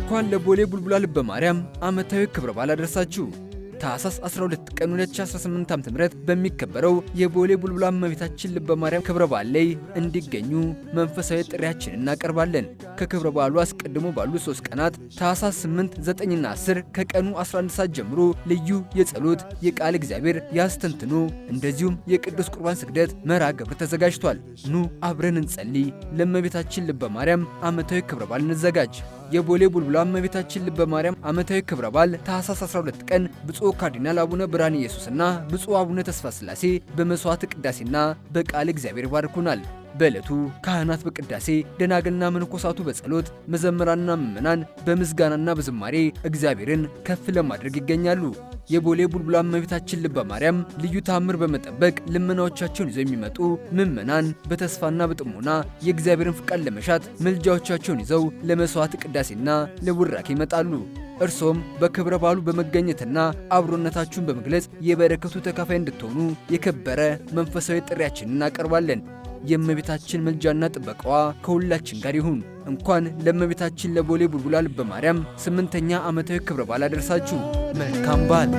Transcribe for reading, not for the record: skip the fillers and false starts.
እንኳን ለቦሌ ቡልቡላ ልበ ማርያም ዓመታዊ ክብረ በዓል አደረሳችሁ። ታኅሳስ 12 ቀን 2018 ዓ.ም በሚከበረው የቦሌ ቡልቡላ እመቤታችን ልበ ማርያም ክብረ በዓል ላይ እንዲገኙ መንፈሳዊ ጥሪያችንን እናቀርባለን። ከክብረ በዓሉ አስቀድሞ ባሉ 3 ቀናት ታኅሳስ 8፣ 9ና 10 ከቀኑ 11 ሰዓት ጀምሮ ልዩ የጸሎት የቃል እግዚአብሔር ያስተንትኖ እንደዚሁም የቅዱስ ቁርባን ስግደት መርሃ ግብር ተዘጋጅቷል። ኑ አብረን እንጸልይ፣ ለእመቤታችን ልበ ማርያም ዓመታዊ ክብረ በዓል እንዘጋጅ። የቦሌ ቡልቡላ እመቤታችን ልበ ማርያም ዓመታዊ ክብረ በዓል ታኅሳስ 12 ቀን ብፁዕ ካርዲናል አቡነ ብርሃነ ኢየሱስና ብፁዕ አቡነ ተስፋ ሥላሴ በመሥዋዕተ ቅዳሴና በቃል እግዚአብሔር ይባርኩናል። በዕለቱ ካህናት በቅዳሴ ደናግልና መነኮሳቱ በጸሎት መዘምራንና ምዕመናን በምስጋናና በዝማሬ እግዚአብሔርን ከፍ ለማድረግ ይገኛሉ። የቦሌ ቡልቡላ እመቤታችን ልበ ማርያም ልዩ ተአምር በመጠበቅ ልመናዎቻቸውን ይዘው የሚመጡ ምዕመናን በተስፋና በጥሞና የእግዚአብሔርን ፍቃድ ለመሻት ምልጃዎቻቸውን ይዘው ለመሥዋዕተ ቅዳሴና ለቡራኬ ይመጣሉ። እርሶም በክብረ በዓሉ በመገኘትና አብሮነታችሁን በመግለጽ የበረከቱ ተካፋይ እንድትሆኑ የከበረ መንፈሳዊ ጥሪያችንን እናቀርባለን። የእመቤታችን ምልጃና ጥበቃዋ ከሁላችን ጋር ይሁን። እንኳን ለእመቤታችን ለቦሌ ቡልቡላ ልበ ማርያም 8ኛ ዓመታዊ ክብረ በዓል አደረሳችሁ። መልካም በዓል።